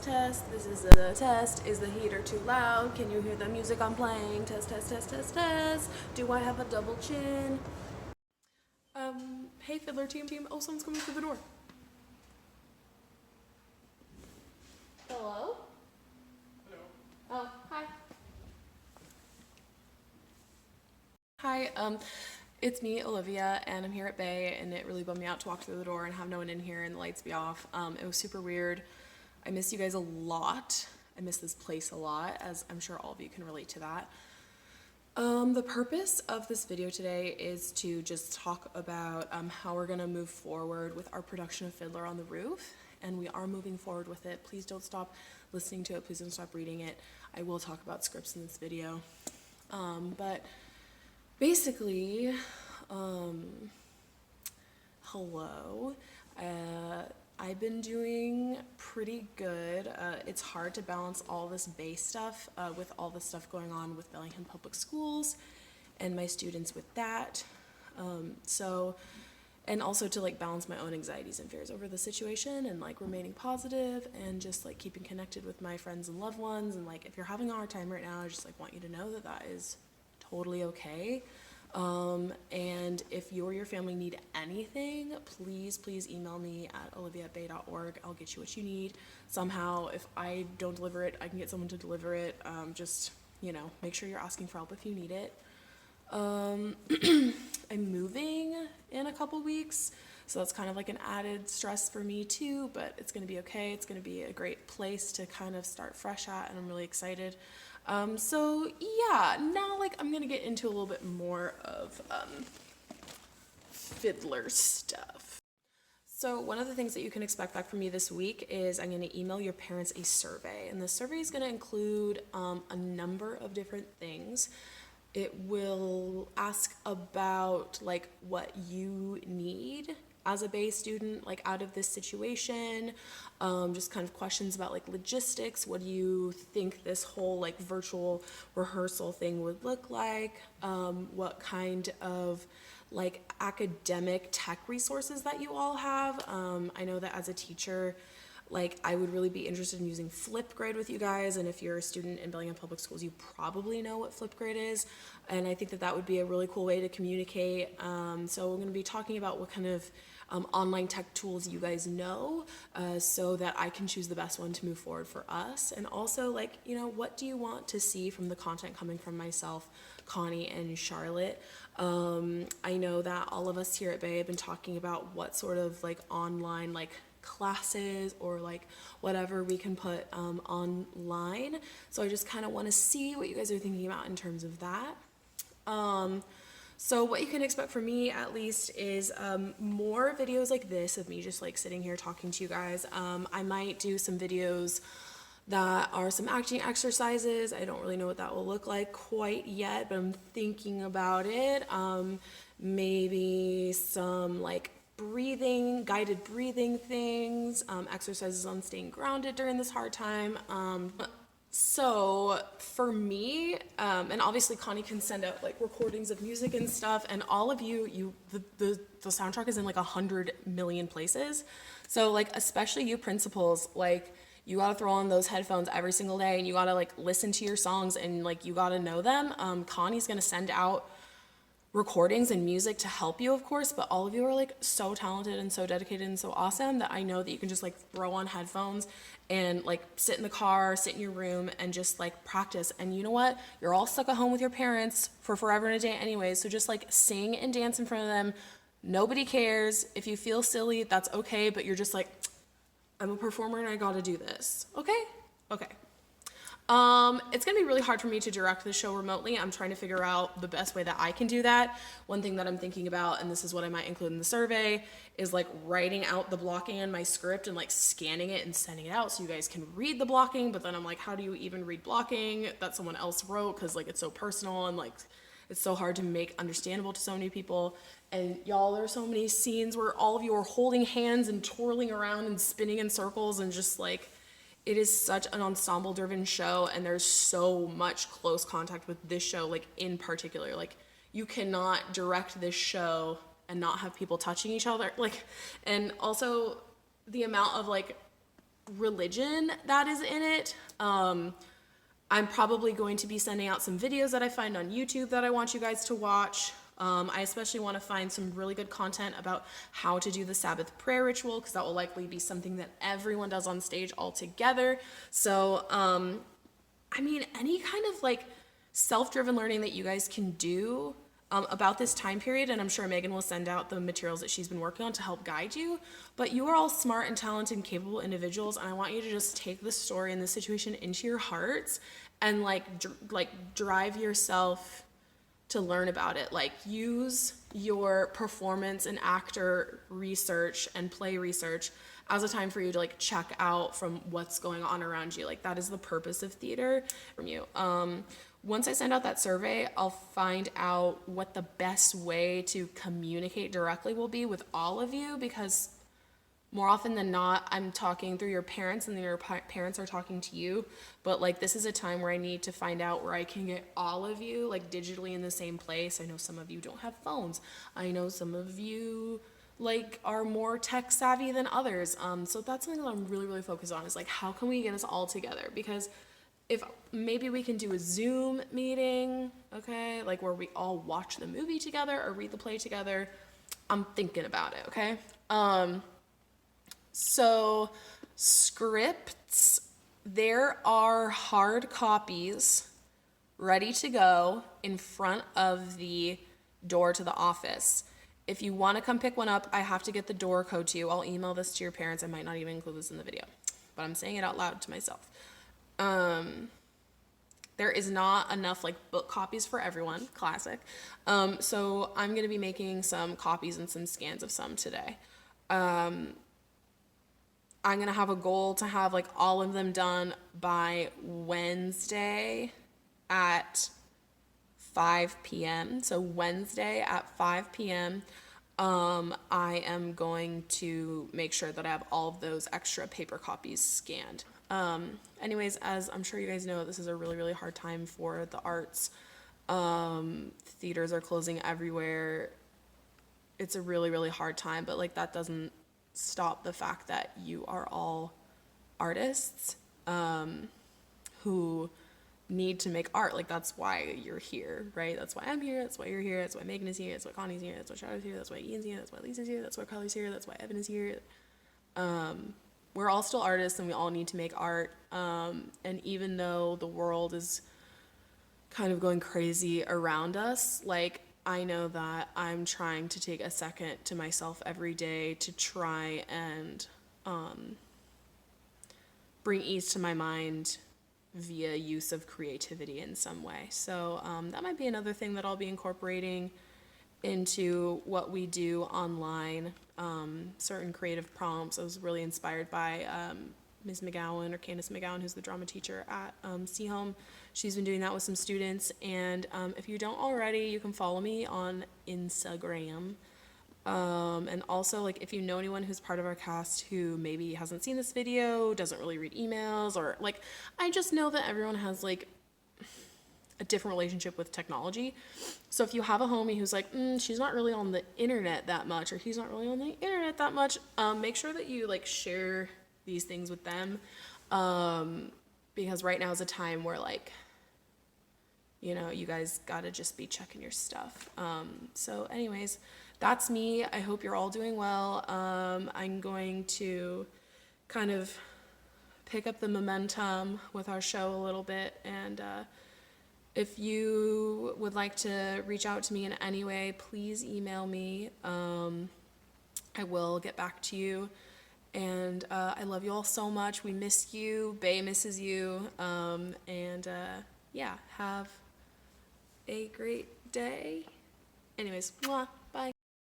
test. This is the test. Is the heater too loud? Can you hear the music I'm playing? Test, test, test, test, test. Do I have a double chin? Hey Fiddler team. Oh, someone's coming through the door. Hello? Hello. Oh, hi. Hi, it's me, Olivia, and I'm here at Bay, and it really bummed me out to walk through the door and have no one in here and the lights be off. It was super weird. I miss you guys a lot. I miss this place a lot, as I'm sure all of you can relate to that. The purpose of this video today is to just talk about how we're gonna move forward with our production of Fiddler on the Roof, and we are moving forward with it. Please don't stop listening to it, please don't stop reading it. I will talk about scripts in this video. But basically, hello. I've been doing pretty good. It's hard to balance all this Bay stuff with all the stuff going on with Bellingham Public Schools and my students with that. And also to like balance my own anxieties and fears over the situation and like remaining positive and just like keeping connected with my friends and loved ones. And like if you're having a hard time right now, I just like want you to know that that is totally okay. And if you or your family need anything, please email me at olivia@bay.org. I'll get you what you need. Somehow, if I don't deliver it, I can get someone to deliver it. Just, you know, make sure you're asking for help if you need it. I'm moving in a couple weeks, so that's kind of like an added stress for me too, but it's gonna be okay. It's gonna be a great place to kind of start fresh at, and I'm really excited. So yeah, now like I'm gonna get into a little bit more of Fiddler stuff. So one of the things that you can expect back from me this week is I'm gonna email your parents a survey, and the survey is gonna include a number of different things. It will ask about like what you need as a Bay student, like out of this situation, just kind of questions about like logistics. What do you think this whole like virtual rehearsal thing would look like? What kind of like academic tech resources that you all have? I know that as a teacher, like I would really be interested in using Flipgrid with you guys, and if you're a student in Bellingham Public Schools, you probably know what Flipgrid is, and I think that that would be a really cool way to communicate. So we're going to be talking about what kind of online tech tools you guys know, so that I can choose the best one to move forward for us. And also, like, you know, what do you want to see from the content coming from myself, Connie, and Charlotte? I know that all of us here at Bay have been talking about what sort of like online like classes or like whatever we can put online. So I just kind of want to see what you guys are thinking about in terms of that. So what you can expect from me at least is more videos like this of me just like sitting here talking to you guys. I might do some videos that are some acting exercises. I don't really know what that will look like quite yet, but I'm thinking about it. Maybe some like guided breathing things, exercises on staying grounded during this hard time. So for me, and obviously Connie can send out like recordings of music and stuff, and all of the soundtrack is in like 100 million places. So like, especially you principals, like you gotta throw on those headphones every single day and you gotta like listen to your songs and like you gotta know them. Connie's gonna send out recordings and music to help you, of course, but all of you are like so talented and so dedicated and so awesome that I know that you can just like throw on headphones and like sit in the car, sit in your room and just like practice. And you know what? You're all stuck at home with your parents for forever and a day anyways, so just like sing and dance in front of them. Nobody cares. If you feel silly, that's okay, but you're just like, I'm a performer and I gotta do this. Okay? Okay. It's gonna be really hard for me to direct the show remotely. I'm trying to figure out the best way that I can do that. One thing that I'm thinking about, and this is what I might include in the survey, is like writing out the blocking in my script and like scanning it and sending it out so you guys can read the blocking. But then I'm like, how do you even read blocking that someone else wrote? Because like it's so personal and like it's so hard to make understandable to so many people. And y'all, there are so many scenes where all of you are holding hands and twirling around and spinning in circles and just like, it is such an ensemble driven show, and there's so much close contact with this show, like in particular. Like you cannot direct this show and not have people touching each other. Like, and also the amount of like religion that is in it. I'm probably going to be sending out some videos that I find on YouTube that I want you guys to watch. I especially want to find some really good content about how to do the Sabbath prayer ritual, because that will likely be something that everyone does on stage all together. So, I mean, any kind of like self-driven learning that you guys can do about this time period, and I'm sure Megan will send out the materials that she's been working on to help guide you, but you are all smart and talented and capable individuals, and I want you to just take the story and the situation into your hearts and like drive yourself to learn about it. Like, use your performance and actor research and play research as a time for you to like check out from what's going on around you. Like, that is the purpose of theater from you. Once I send out that survey, I'll find out what the best way to communicate directly will be with all of you, because more often than not, I'm talking through your parents and then your parents are talking to you. But like, this is a time where I need to find out where I can get all of you like digitally in the same place. I know some of you don't have phones. I know some of you like are more tech savvy than others. So that's something that I'm really, really focused on, is like, how can we get us all together? Because if maybe we can do a Zoom meeting, okay, like where we all watch the movie together or read the play together, I'm thinking about it, okay? So scripts, there are hard copies ready to go in front of the door to the office. If you want to come pick one up, I have to get the door code to you. I'll email this to your parents. I might not even include this in the video, but I'm saying it out loud to myself. There is not enough like book copies for everyone, classic. So I'm going to be making some copies and some scans of some today. I'm going to have a goal to have like all of them done by Wednesday at 5 p.m. So Wednesday at 5 p.m. I am going to make sure that I have all of those extra paper copies scanned. Anyways, as I'm sure you guys know, this is a really, really hard time for the arts. Theaters are closing everywhere. It's a really, really hard time, but like that doesn't stop the fact that you are all artists who need to make art. Like, that's why you're here, right? That's why I'm here, that's why you're here, that's why Megan is here, that's why Connie's here, that's why Charlotte's here, that's why Ian's here, that's why Lisa's here, that's why Carly's here, that's why Evan is here. We're all still artists and we all need to make art. And even though the world is kind of going crazy around us, like, I know that I'm trying to take a second to myself every day to try and bring ease to my mind via use of creativity in some way. So that might be another thing that I'll be incorporating into what we do online. Certain creative prompts. I was really inspired by Ms. McGowan, or Candace McGowan, who's the drama teacher at Seahome. She's been doing that with some students, and if you don't already, you can follow me on Instagram. And also, like, if you know anyone who's part of our cast who maybe hasn't seen this video, doesn't really read emails, or like, I just know that everyone has like a different relationship with technology. So if you have a homie who's like, she's not really on the internet that much, or he's not really on the internet that much, make sure that you like share these things with them, because right now is a time where, like, you know, you guys gotta just be checking your stuff. So anyways, that's me. I hope you're all doing well. I'm going to kind of pick up the momentum with our show a little bit, and if you would like to reach out to me in any way, please email me. I will get back to you. And I love you all so much. We miss you. Bay misses you. Yeah, have a great day. Anyways, mwah.